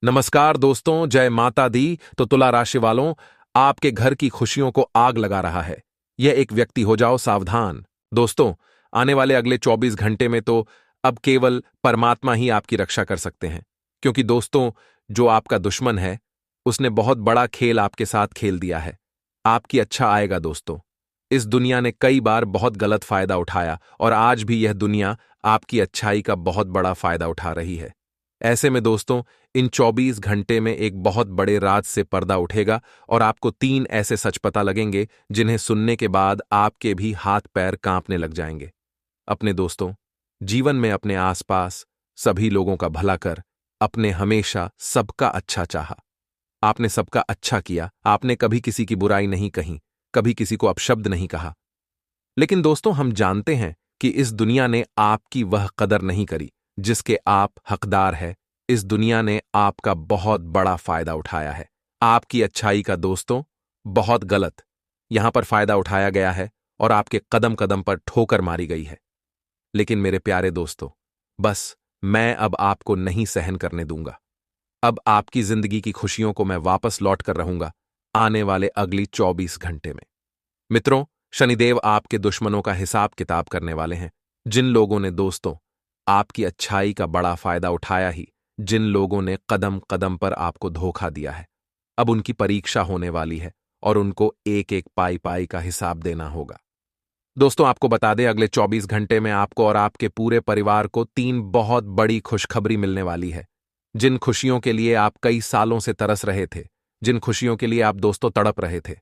नमस्कार दोस्तों, जय माता दी। तो तुला राशि वालों, आपके घर की खुशियों को आग लगा रहा है यह एक व्यक्ति। हो जाओ सावधान दोस्तों। आने वाले अगले 24 घंटे में तो अब केवल परमात्मा ही आपकी रक्षा कर सकते हैं, क्योंकि दोस्तों जो आपका दुश्मन है उसने बहुत बड़ा खेल आपके साथ खेल दिया है। आपकी अच्छा आएगा दोस्तों। इस दुनिया ने कई बार बहुत गलत फायदा उठाया और आज भी यह दुनिया आपकी अच्छाई का बहुत बड़ा फायदा उठा रही है। ऐसे में दोस्तों इन 24 घंटे में एक बहुत बड़े राज से पर्दा उठेगा और आपको 3 ऐसे सच पता लगेंगे जिन्हें सुनने के बाद आपके भी हाथ पैर कांपने लग जाएंगे। अपने दोस्तों, जीवन में अपने आसपास सभी लोगों का भला कर, अपने हमेशा सबका अच्छा चाहा। आपने सबका अच्छा किया, आपने कभी किसी की बुराई नहीं कही, कभी किसी को अपशब्द नहीं कहा। लेकिन दोस्तों हम जानते हैं कि इस दुनिया ने आपकी वह कदर नहीं करी जिसके आप हकदार है। इस दुनिया ने आपका बहुत बड़ा फायदा उठाया है, आपकी अच्छाई का दोस्तों। बहुत गलत यहां पर फायदा उठाया गया है और आपके कदम कदम पर ठोकर मारी गई है। लेकिन मेरे प्यारे दोस्तों, बस मैं अब आपको नहीं सहन करने दूंगा। अब आपकी जिंदगी की खुशियों को मैं वापस लौट कर रहूंगा आने वाले अगली 24 घंटे में। मित्रों, शनिदेव आपके दुश्मनों का हिसाब किताब करने वाले हैं। जिन लोगों ने दोस्तों आपकी अच्छाई का बड़ा फायदा उठाया ही, जिन लोगों ने कदम कदम पर आपको धोखा दिया है, अब उनकी परीक्षा होने वाली है और उनको एक एक पाई पाई का हिसाब देना होगा। दोस्तों आपको बता दें, अगले 24 घंटे में आपको और आपके पूरे परिवार को 3 बहुत बड़ी खुशखबरी मिलने वाली है। जिन खुशियों के लिए आप कई सालों से तरस रहे थे, जिन खुशियों के लिए आप दोस्तों तड़प रहे थे,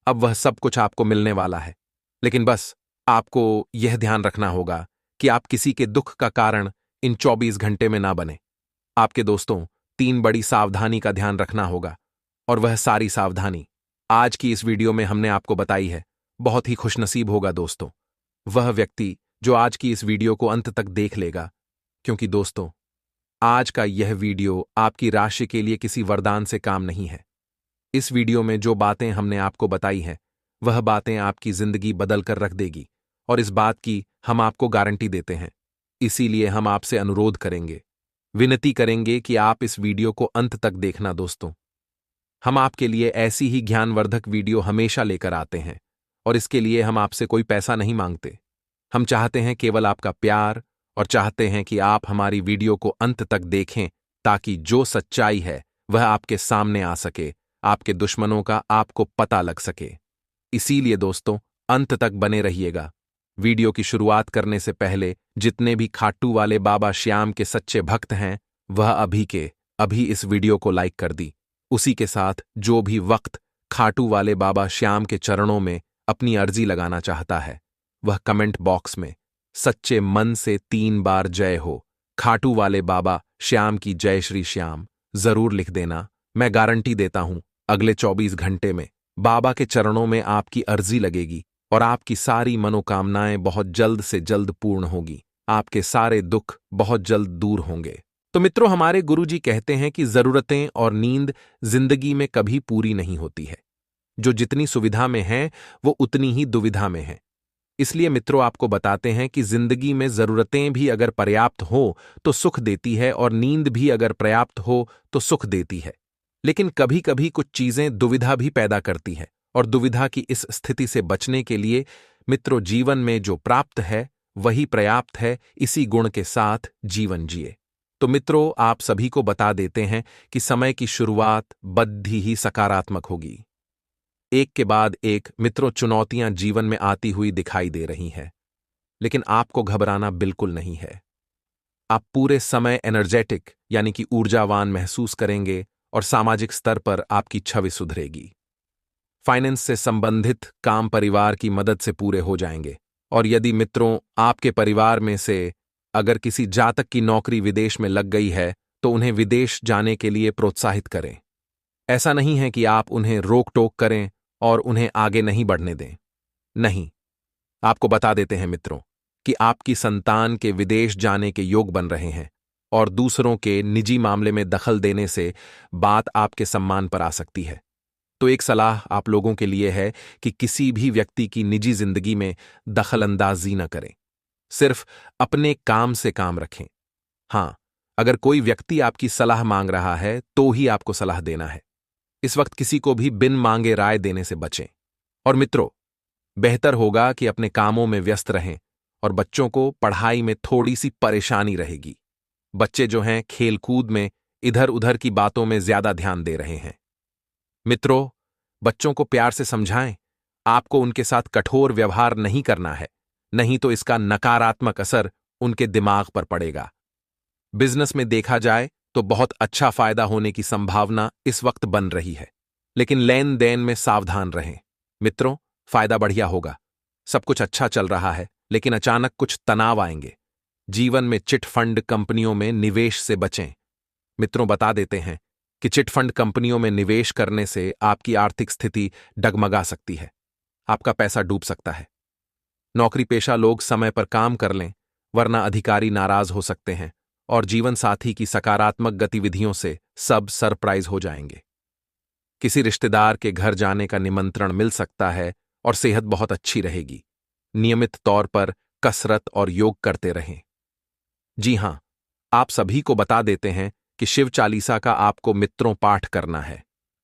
अब वह सब कुछ आपको मिलने वाला है। लेकिन बस आपको यह ध्यान रखना होगा कि आप किसी के दुख का कारण इन 24 घंटे में ना बने। आपके दोस्तों 3 बड़ी सावधानी का ध्यान रखना होगा और वह सारी सावधानी आज की इस वीडियो में हमने आपको बताई है। बहुत ही खुशनसीब होगा दोस्तों वह व्यक्ति जो आज की इस वीडियो को अंत तक देख लेगा, क्योंकि दोस्तों आज का यह वीडियो आपकी राशि के लिए किसी वरदान से काम नहीं है। इस वीडियो में जो बातें हमने आपको बताई हैं वह बातें आपकी जिंदगी बदल कर रख देगी और इस बात की हम आपको गारंटी देते हैं। इसीलिए हम आपसे अनुरोध करेंगे, विनती करेंगे कि आप इस वीडियो को अंत तक देखना दोस्तों। हम आपके लिए ऐसी ही ज्ञानवर्धक वीडियो हमेशा लेकर आते हैं और इसके लिए हम आपसे कोई पैसा नहीं मांगते। हम चाहते हैं केवल आपका प्यार और चाहते हैं कि आप हमारी वीडियो को अंत तक देखें ताकि जो सच्चाई है वह आपके सामने आ सके, आपके दुश्मनों का आपको पता लग सके। इसीलिए दोस्तों अंत तक बने रहिएगा। वीडियो की शुरुआत करने से पहले जितने भी खाटू वाले बाबा श्याम के सच्चे भक्त हैं वह अभी के अभी इस वीडियो को लाइक कर दी। उसी के साथ जो भी वक्त खाटू वाले बाबा श्याम के चरणों में अपनी अर्जी लगाना चाहता है वह कमेंट बॉक्स में सच्चे मन से 3 बार जय हो, खाटू वाले बाबा श्याम की जय श्री श्याम जरूर लिख देना। मैं गारंटी देता हूं अगले 24 घंटे में बाबा के चरणों में आपकी अर्जी लगेगी और आपकी सारी मनोकामनाएं बहुत जल्द से जल्द पूर्ण होगी। आपके सारे दुख बहुत जल्द दूर होंगे। तो मित्रों, हमारे गुरुजी कहते हैं कि जरूरतें और नींद जिंदगी में कभी पूरी नहीं होती है। जो जितनी सुविधा में है वो उतनी ही दुविधा में है। इसलिए मित्रों आपको बताते हैं कि जिंदगी में जरूरतें भी अगर पर्याप्त हो तो सुख देती है और नींद भी अगर पर्याप्त हो तो सुख देती है। लेकिन कभी कभी कुछ चीजें दुविधा भी पैदा करती है और दुविधा की इस स्थिति से बचने के लिए मित्रों जीवन में जो प्राप्त है वही पर्याप्त है। इसी गुण के साथ जीवन जिए। तो मित्रों आप सभी को बता देते हैं कि समय की शुरुआत बद्धी ही सकारात्मक होगी। एक के बाद एक मित्रों चुनौतियां जीवन में आती हुई दिखाई दे रही हैं, लेकिन आपको घबराना बिल्कुल नहीं है। आप पूरे समय एनर्जेटिक यानी कि ऊर्जावान महसूस करेंगे और सामाजिक स्तर पर आपकी छवि सुधरेगी। फाइनेंस से संबंधित काम परिवार की मदद से पूरे हो जाएंगे और यदि मित्रों आपके परिवार में से अगर किसी जातक की नौकरी विदेश में लग गई है तो उन्हें विदेश जाने के लिए प्रोत्साहित करें। ऐसा नहीं है कि आप उन्हें रोक टोक करें और उन्हें आगे नहीं बढ़ने दें। नहीं, आपको बता देते हैं मित्रों कि आपकी संतान के विदेश जाने के योग बन रहे हैं और दूसरों के निजी मामले में दखल देने से बात आपके सम्मान पर आ सकती है। तो एक सलाह आप लोगों के लिए है कि किसी भी व्यक्ति की निजी जिंदगी में दखल अंदाजी न करें। सिर्फ अपने काम से काम रखें। हां, अगर कोई व्यक्ति आपकी सलाह मांग रहा है तो ही आपको सलाह देना है। इस वक्त किसी को भी बिन मांगे राय देने से बचें। और मित्रों, बेहतर होगा कि अपने कामों में व्यस्त रहें और बच्चों को पढ़ाई में थोड़ी सी परेशानी रहेगी। बच्चे जो हैं खेलकूद में इधर उधर की बातों में ज्यादा ध्यान दे रहे हैं। मित्रों, बच्चों को प्यार से समझाएं। आपको उनके साथ कठोर व्यवहार नहीं करना है, नहीं तो इसका नकारात्मक असर उनके दिमाग पर पड़ेगा। बिजनेस में देखा जाए तो बहुत अच्छा फायदा होने की संभावना इस वक्त बन रही है, लेकिन लेन देन में सावधान रहें। मित्रों, फायदा बढ़िया होगा, सब कुछ अच्छा चल रहा है, लेकिन अचानक कुछ तनाव आएंगे। जीवन में चिट फंड कंपनियों में निवेश से बचें। मित्रों, बता देते हैं कि चिट फंड कंपनियों में निवेश करने से आपकी आर्थिक स्थिति डगमगा सकती है, आपका पैसा डूब सकता है। नौकरी पेशा लोग समय पर काम कर लें, वरना अधिकारी नाराज हो सकते हैं और जीवन साथी की सकारात्मक गतिविधियों से सब सरप्राइज हो जाएंगे। किसी रिश्तेदार के घर जाने का निमंत्रण मिल सकता है और सेहत बहुत अच्छी रहेगी। नियमित तौर पर कसरत और योग करते रहें। जी हां, आप सभी को बता देते हैं कि शिव चालीसा का आपको मित्रों पाठ करना है।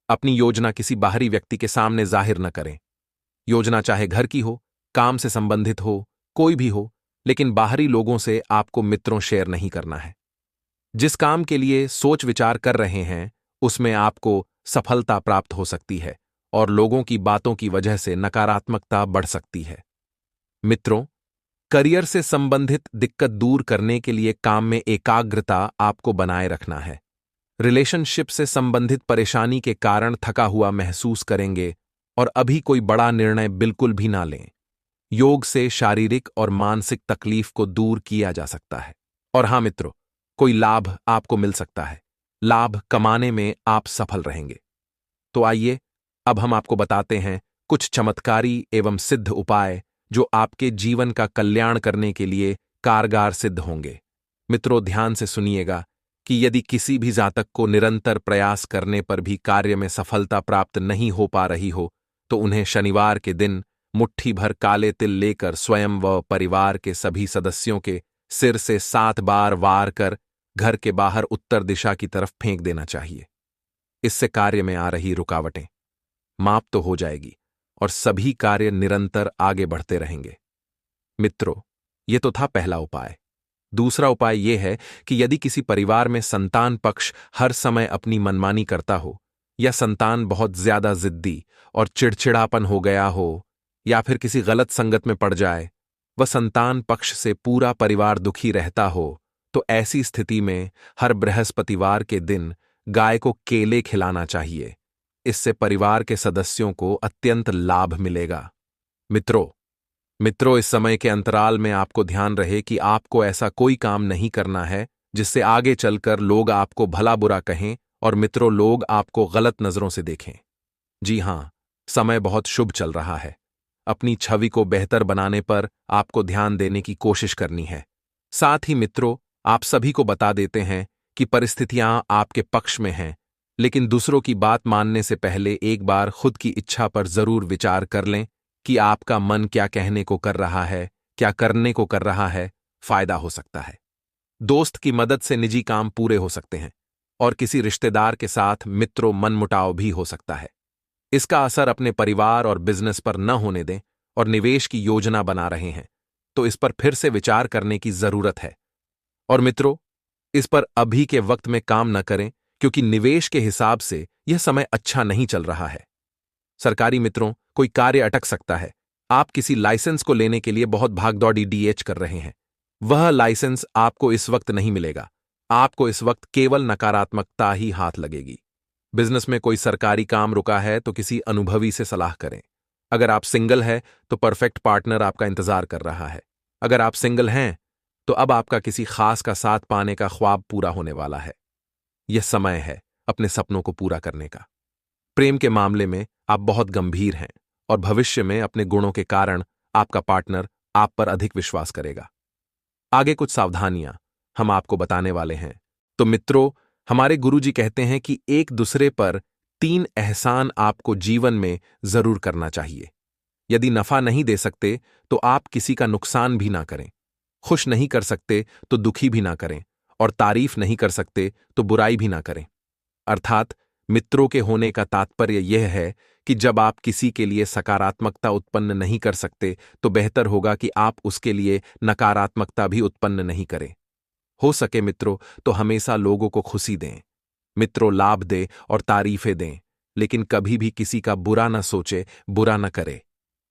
अपनी योजना किसी बाहरी व्यक्ति के सामने जाहिर न करें। योजना चाहे घर की हो, काम से संबंधित हो, कोई भी हो, लेकिन बाहरी लोगों से आपको मित्रों शेयर नहीं करना है। जिस काम के लिए सोच विचार कर रहे हैं उसमें आपको सफलता प्राप्त हो सकती है और लोगों की बातों की वजह से नकारात्मकता बढ़ सकती है। मित्रों, करियर से संबंधित दिक्कत दूर करने के लिए काम में एकाग्रता आपको बनाए रखना है। रिलेशनशिप से संबंधित परेशानी के कारण थका हुआ महसूस करेंगे और अभी कोई बड़ा निर्णय बिल्कुल भी ना लें। योग से शारीरिक और मानसिक तकलीफ को दूर किया जा सकता है। और हां मित्रों, कोई लाभ आपको मिल सकता है। लाभ कमाने में आप सफल रहेंगे। तो आइए अब हम आपको बताते हैं कुछ चमत्कारी एवं सिद्ध उपाय जो आपके जीवन का कल्याण करने के लिए कारगर सिद्ध होंगे। मित्रों, ध्यान से सुनिएगा कि यदि किसी भी जातक को निरंतर प्रयास करने पर भी कार्य में सफलता प्राप्त नहीं हो पा रही हो, तो उन्हें शनिवार के दिन मुट्ठी भर काले तिल लेकर स्वयं व परिवार के सभी सदस्यों के सिर से 7 बार वार कर घर के बाहर उत्तर दिशा की तरफ फेंक देना चाहिए। इससे कार्य में आ रही रुकावटें माप तो हो जाएगी और सभी कार्य निरंतर आगे बढ़ते रहेंगे। मित्रों, यह तो था पहला उपाय। दूसरा उपाय यह है कि यदि किसी परिवार में संतान पक्ष हर समय अपनी मनमानी करता हो, या संतान बहुत ज्यादा जिद्दी और चिड़चिड़ापन हो गया हो, या फिर किसी गलत संगत में पड़ जाए, वह संतान पक्ष से पूरा परिवार दुखी रहता हो, तो ऐसी स्थिति में हर बृहस्पतिवार के दिन गाय को केले खिलाना चाहिए। इससे परिवार के सदस्यों को अत्यंत लाभ मिलेगा। मित्रों, इस समय के अंतराल में आपको ध्यान रहे कि आपको ऐसा कोई काम नहीं करना है जिससे आगे चलकर लोग आपको भला बुरा कहें और मित्रों, लोग आपको गलत नजरों से देखें। जी हां, समय बहुत शुभ चल रहा है। अपनी छवि को बेहतर बनाने पर आपको ध्यान देने की कोशिश करनी है। साथ ही मित्रों, आप सभी को बता देते हैं कि परिस्थितियां आपके पक्ष में हैं, लेकिन दूसरों की बात मानने से पहले एक बार खुद की इच्छा पर जरूर विचार कर लें कि आपका मन क्या कहने को कर रहा है, क्या करने को कर रहा है। फायदा हो सकता है। दोस्त की मदद से निजी काम पूरे हो सकते हैं और किसी रिश्तेदार के साथ मित्रों मनमुटाव भी हो सकता है। इसका असर अपने परिवार और बिजनेस पर न होने दें और निवेश की योजना बना रहे हैं तो इस पर फिर से विचार करने की जरूरत है। और मित्रों, इस पर अभी के वक्त में काम न करें क्योंकि निवेश के हिसाब से यह समय अच्छा नहीं चल रहा है। सरकारी मित्रों, कोई कार्य अटक सकता है। आप किसी लाइसेंस को लेने के लिए बहुत भागदौड़ी डीएच कर रहे हैं, वह लाइसेंस आपको इस वक्त नहीं मिलेगा। आपको इस वक्त केवल नकारात्मकता ही हाथ लगेगी। बिजनेस में कोई सरकारी काम रुका है तो किसी अनुभवी से सलाह करें। अगर आप सिंगल हैं तो परफेक्ट पार्टनर आपका इंतजार कर रहा है। अगर आप सिंगल हैं तो अब आपका किसी खास का साथ पाने का ख्वाब पूरा होने वाला है। यह समय है अपने सपनों को पूरा करने का। प्रेम के मामले में आप बहुत गंभीर हैं और भविष्य में अपने गुणों के कारण आपका पार्टनर आप पर अधिक विश्वास करेगा। आगे कुछ सावधानियां हम आपको बताने वाले हैं। तो मित्रों, हमारे गुरुजी कहते हैं कि एक दूसरे पर 3 एहसान आपको जीवन में जरूर करना चाहिए। यदि नफा नहीं दे सकते तो आप किसी का नुकसान भी ना करें, खुश नहीं कर सकते तो दुखी भी ना करें, और तारीफ नहीं कर सकते तो बुराई भी ना करें। अर्थात मित्रों के होने का तात्पर्य यह है कि जब आप किसी के लिए सकारात्मकता उत्पन्न नहीं कर सकते तो बेहतर होगा कि आप उसके लिए नकारात्मकता भी उत्पन्न नहीं करें। हो सके मित्रों तो हमेशा लोगों को खुशी दें, मित्रों लाभ दें और तारीफें दें, लेकिन कभी भी किसी का बुरा न सोचे, बुरा न करे।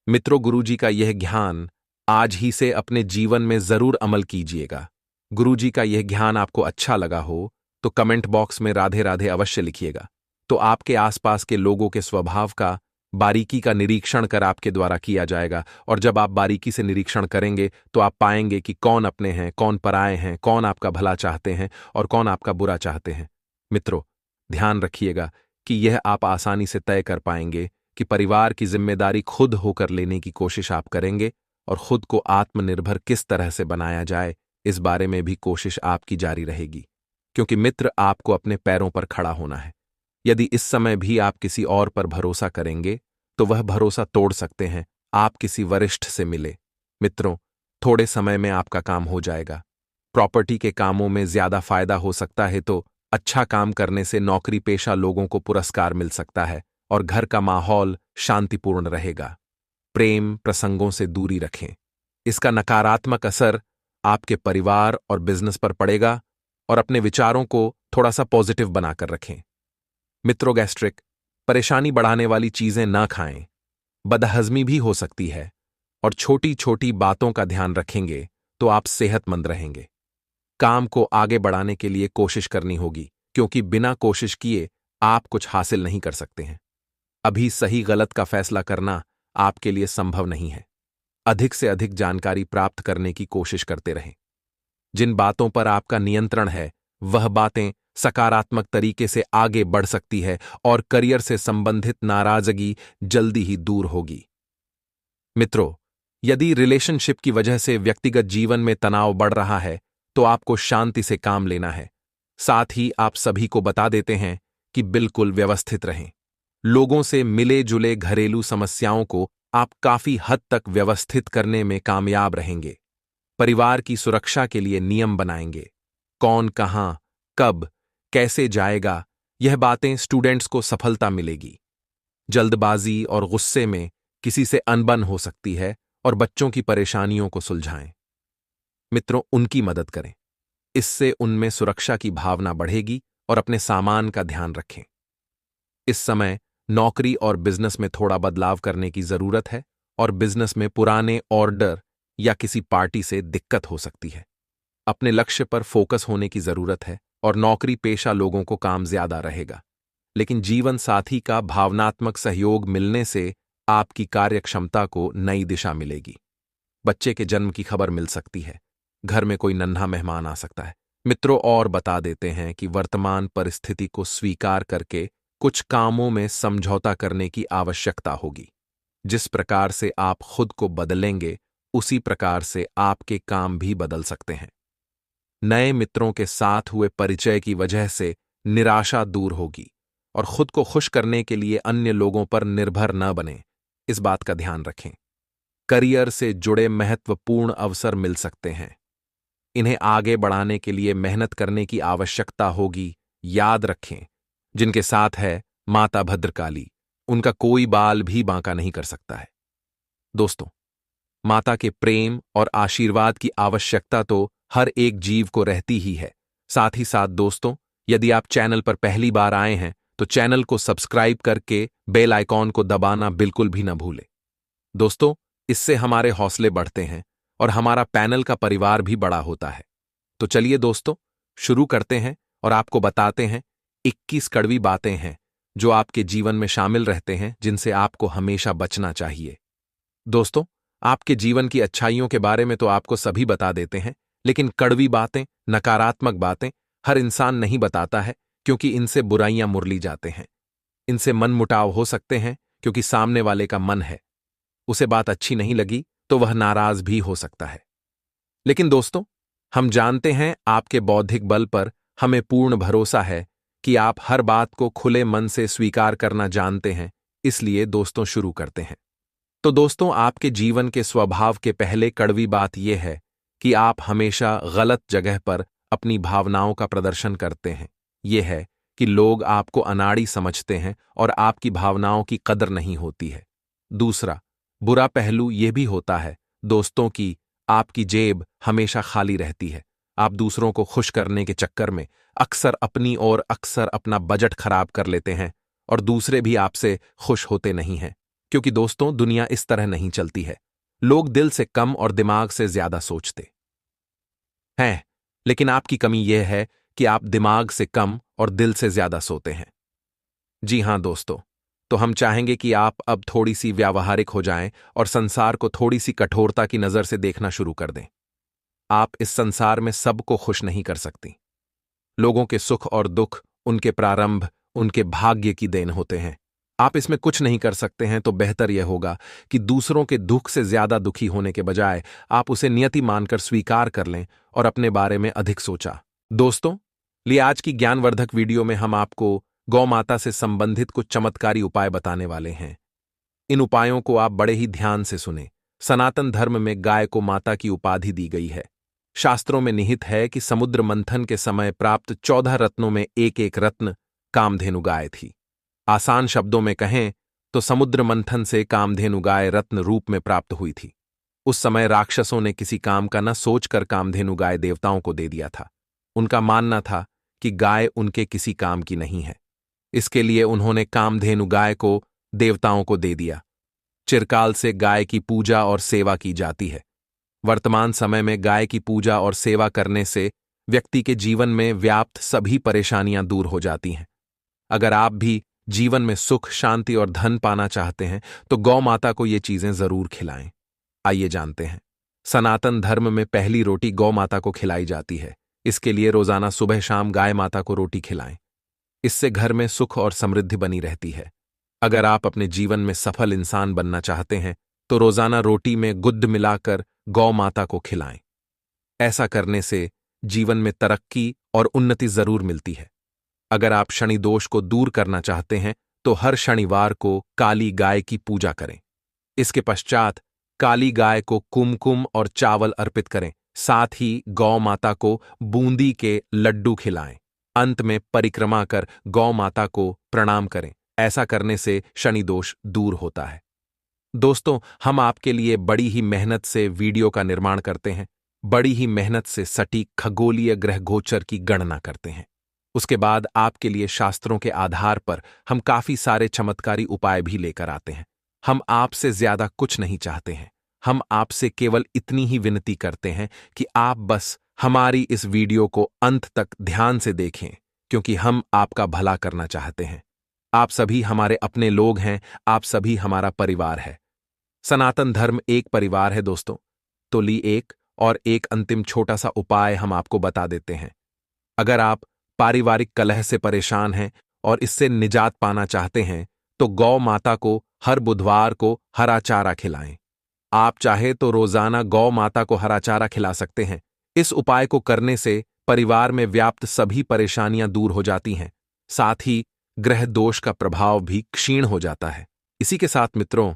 मित्रों, गुरुजी का यह ज्ञान आज ही से अपने जीवन में जरूर अमल कीजिएगा। गुरुजी का यह ज्ञान आपको अच्छा लगा हो तो कमेंट बॉक्स में राधे राधे अवश्य लिखिएगा। तो आपके आसपास के लोगों के स्वभाव का बारीकी का निरीक्षण कर आपके द्वारा किया जाएगा, और जब आप बारीकी से निरीक्षण करेंगे तो आप पाएंगे कि कौन अपने हैं, कौन पराए हैं, कौन आपका भला चाहते हैं और कौन आपका बुरा चाहते हैं। मित्रों, ध्यान रखिएगा कि यह आप आसानी से तय कर पाएंगे कि परिवार की जिम्मेदारी खुद होकर लेने की कोशिश आप करेंगे, और खुद को आत्मनिर्भर किस तरह से बनाया जाए इस बारे में भी कोशिश आपकी जारी रहेगी, क्योंकि मित्र आपको अपने पैरों पर खड़ा होना है। यदि इस समय भी आप किसी और पर भरोसा करेंगे तो वह भरोसा तोड़ सकते हैं। आप किसी वरिष्ठ से मिले। मित्रों, थोड़े समय में आपका काम हो जाएगा। प्रॉपर्टी के कामों में ज्यादा फायदा हो सकता है तो अच्छा काम करने से नौकरी पेशा लोगों को पुरस्कार मिल सकता है और घर का माहौल शांतिपूर्ण रहेगा। प्रेम प्रसंगों से दूरी रखें। इसका नकारात्मक असर आपके परिवार और बिजनेस पर पड़ेगा, और अपने विचारों को थोड़ा सा पॉजिटिव बनाकर रखें। मित्रों, गैस्ट्रिक परेशानी बढ़ाने वाली चीजें ना खाएं, बदहजमी भी हो सकती है, और छोटी छोटी बातों का ध्यान रखेंगे तो आप सेहतमंद रहेंगे। काम को आगे बढ़ाने के लिए कोशिश करनी होगी, क्योंकि बिना कोशिश किए आप कुछ हासिल नहीं कर सकते हैं। अभी सही गलत का फैसला करना आपके लिए संभव नहीं है। अधिक से अधिक जानकारी प्राप्त करने की कोशिश करते रहें। जिन बातों पर आपका नियंत्रण है वह बातें सकारात्मक तरीके से आगे बढ़ सकती है, और करियर से संबंधित नाराजगी जल्दी ही दूर होगी। मित्रों, यदि रिलेशनशिप की वजह से व्यक्तिगत जीवन में तनाव बढ़ रहा है तो आपको शांति से काम लेना है। साथ ही आप सभी को बता देते हैं कि बिल्कुल व्यवस्थित रहें। लोगों से मिले जुले घरेलू समस्याओं को आप काफी हद तक व्यवस्थित करने में कामयाब रहेंगे। परिवार की सुरक्षा के लिए नियम बनाएंगे। कौन कहां कब कैसे जाएगा, यह बातें स्टूडेंट्स को सफलता मिलेगी। जल्दबाजी और गुस्से में किसी से अनबन हो सकती है, और बच्चों की परेशानियों को सुलझाएं। मित्रों, उनकी मदद करें। इससे उनमें सुरक्षा की भावना बढ़ेगी, और अपने सामान का ध्यान रखें। इस समय नौकरी और बिजनेस में थोड़ा बदलाव करने की जरूरत है, और बिजनेस में पुराने ऑर्डर या किसी पार्टी से दिक्कत हो सकती है। अपने लक्ष्य पर फोकस होने की जरूरत है, और नौकरी पेशा लोगों को काम ज्यादा रहेगा, लेकिन जीवन साथी का भावनात्मक सहयोग मिलने से आपकी कार्यक्षमता को नई दिशा मिलेगी। बच्चे के जन्म की खबर मिल सकती है। घर में कोई नन्हा मेहमान आ सकता है। मित्रों, और बता देते हैं कि वर्तमान परिस्थिति को स्वीकार करके कुछ कामों में समझौता करने की आवश्यकता होगी। जिस प्रकार से आप खुद को बदलेंगे उसी प्रकार से आपके काम भी बदल सकते हैं। नए मित्रों के साथ हुए परिचय की वजह से निराशा दूर होगी, और खुद को खुश करने के लिए अन्य लोगों पर निर्भर न बने, इस बात का ध्यान रखें। करियर से जुड़े महत्वपूर्ण अवसर मिल सकते हैं। इन्हें आगे बढ़ाने के लिए मेहनत करने की आवश्यकता होगी। याद रखें, जिनके साथ है माता भद्रकाली, उनका कोई बाल भी बांका नहीं कर सकता है। दोस्तों, माता के प्रेम और आशीर्वाद की आवश्यकता तो हर एक जीव को रहती ही है। साथ ही साथ दोस्तों, यदि आप चैनल पर पहली बार आए हैं तो चैनल को सब्सक्राइब करके बेल आइकॉन को दबाना बिल्कुल भी न भूलें। दोस्तों, इससे हमारे हौसले बढ़ते हैं और हमारा पैनल का परिवार भी बड़ा होता है। तो चलिए दोस्तों, शुरू करते हैं और आपको बताते हैं 21 कड़वी बातें हैं जो आपके जीवन में शामिल रहते हैं, जिनसे आपको हमेशा बचना चाहिए। दोस्तों, आपके जीवन की अच्छाइयों के बारे में तो आपको सभी बता देते हैं, लेकिन कड़वी बातें, नकारात्मक बातें हर इंसान नहीं बताता है, क्योंकि इनसे बुराइयां मुरली जाते हैं। इनसे मन मुटाव हो सकते हैं, क्योंकि सामने वाले का मन है, उसे बात अच्छी नहीं लगी तो वह नाराज भी हो सकता है। लेकिन दोस्तों, हम जानते हैं आपके बौद्धिक बल पर हमें पूर्ण भरोसा है कि आप हर बात को खुले मन से स्वीकार करना जानते हैं। इसलिए दोस्तों, शुरू करते हैं। तो दोस्तों, आपके जीवन के स्वभाव के पहले कड़वी बात यह है कि आप हमेशा गलत जगह पर अपनी भावनाओं का प्रदर्शन करते हैं। यह है कि लोग आपको अनाड़ी समझते हैं और आपकी भावनाओं की कदर नहीं होती है। दूसरा बुरा पहलू यह भी होता है दोस्तों की आपकी जेब हमेशा खाली रहती है। आप दूसरों को खुश करने के चक्कर में अक्सर अपनी और अक्सर अपना बजट खराब कर लेते हैं और दूसरे भी आपसे खुश होते नहीं हैं, क्योंकि दोस्तों दुनिया इस तरह नहीं चलती है। लोग दिल से कम और दिमाग से ज्यादा सोचते हैं, लेकिन आपकी कमी यह है कि आप दिमाग से कम और दिल से ज्यादा सोते हैं। जी हां दोस्तों, तो हम चाहेंगे कि आप अब थोड़ी सी व्यावहारिक हो जाएं और संसार को थोड़ी सी कठोरता की नजर से देखना शुरू कर दें। आप इस संसार में सबको खुश नहीं कर सकती। लोगों के सुख और दुख उनके प्रारंभ, उनके भाग्य की देन होते हैं। आप इसमें कुछ नहीं कर सकते हैं, तो बेहतर यह होगा कि दूसरों के दुख से ज्यादा दुखी होने के बजाय आप उसे नियति मानकर स्वीकार कर लें और अपने बारे में अधिक सोचा। दोस्तों, लिए आज की ज्ञानवर्धक वीडियो में हम आपको गौ माता से संबंधित कुछ चमत्कारी उपाय बताने वाले हैं। इन उपायों को आप बड़े ही ध्यान से सुने। सनातन धर्म में गाय को माता की उपाधि दी गई है। शास्त्रों में निहित है कि समुद्र मंथन के समय प्राप्त 14 रत्नों में एक एक रत्न कामधेनु गाय थी। आसान शब्दों में कहें तो समुद्र मंथन से कामधेनु गाय रत्न रूप में प्राप्त हुई थी। उस समय राक्षसों ने किसी काम का न सोचकर कामधेनु गाय देवताओं को दे दिया था। उनका मानना था कि गाय उनके किसी काम की नहीं है, इसके लिए उन्होंने कामधेनु गाय को देवताओं को दे दिया। चिरकाल से गाय की पूजा और सेवा की जाती है। वर्तमान समय में गाय की पूजा और सेवा करने से व्यक्ति के जीवन में व्याप्त सभी परेशानियां दूर हो जाती हैं। अगर आप भी जीवन में सुख, शांति और धन पाना चाहते हैं तो गौ माता को ये चीजें जरूर खिलाएं। आइए जानते हैं। सनातन धर्म में पहली रोटी गौ माता को खिलाई जाती है। इसके लिए रोजाना सुबह शाम गाय माता को रोटी खिलाएं। इससे घर में सुख और समृद्धि बनी रहती है। अगर आप अपने जीवन में सफल इंसान बनना चाहते हैं तो रोजाना रोटी में गुद्ध मिलाकर गौ माता को खिलाएं। ऐसा करने से जीवन में तरक्की और उन्नति जरूर मिलती है। अगर आप शनि दोष को दूर करना चाहते हैं तो हर शनिवार को काली गाय की पूजा करें। इसके पश्चात काली गाय को कुमकुम और चावल अर्पित करें। साथ ही गौ माता को बूंदी के लड्डू खिलाएं। अंत में परिक्रमा कर गौ माता को प्रणाम करें। ऐसा करने से शनि दोष दूर होता है। दोस्तों, हम आपके लिए बड़ी ही मेहनत से वीडियो का निर्माण करते हैं। बड़ी ही मेहनत से सटीक खगोलीय ग्रह गोचर की गणना करते हैं। उसके बाद आपके लिए शास्त्रों के आधार पर हम काफी सारे चमत्कारी उपाय भी लेकर आते हैं। हम आपसे ज्यादा कुछ नहीं चाहते हैं। हम आपसे केवल इतनी ही विनती करते हैं कि आप बस हमारी इस वीडियो को अंत तक ध्यान से देखें, क्योंकि हम आपका भला करना चाहते हैं। आप सभी हमारे अपने लोग हैं। आप सभी हमारा परिवार है। सनातन धर्म एक परिवार है दोस्तों। तो ली एक अंतिम छोटा सा उपाय हम आपको बता देते हैं। अगर आप पारिवारिक कलह से परेशान हैं और इससे निजात पाना चाहते हैं तो गौ माता को हर बुधवार को हरा चारा खिलाएं। आप चाहे तो रोजाना गौ माता को हरा चारा खिला सकते हैं। इस उपाय को करने से परिवार में व्याप्त सभी परेशानियां दूर हो जाती हैं। साथ ही ग्रह दोष का प्रभाव भी क्षीण हो जाता है। इसी के साथ मित्रों,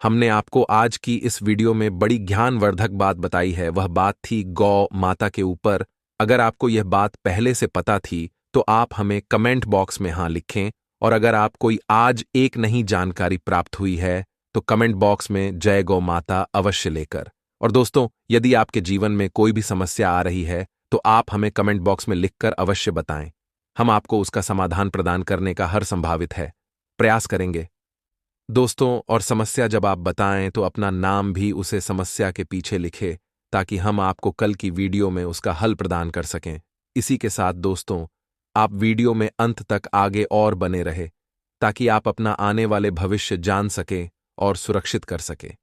हमने आपको आज की इस वीडियो में बड़ी ज्ञानवर्धक बात बताई है। वह बात थी गौ माता के ऊपर। अगर आपको यह बात पहले से पता थी तो आप हमें कमेंट बॉक्स में हाँ लिखें, और अगर आप कोई आज एक नई जानकारी प्राप्त हुई है तो कमेंट बॉक्स में जय गौ माता अवश्य लेकर। और दोस्तों, यदि आपके जीवन में कोई भी समस्या आ रही है तो आप हमें कमेंट बॉक्स में लिखकर अवश्य बताएं। हम आपको उसका समाधान प्रदान करने का हर संभावित है प्रयास करेंगे दोस्तों। और समस्या जब आप बताएं तो अपना नाम भी उसे समस्या के पीछे लिखें, ताकि हम आपको कल की वीडियो में उसका हल प्रदान कर सकें। इसी के साथ दोस्तों, आप वीडियो में अंत तक आगे और बने रहे, ताकि आप अपना आने वाले भविष्य जान सकें और सुरक्षित कर सकें।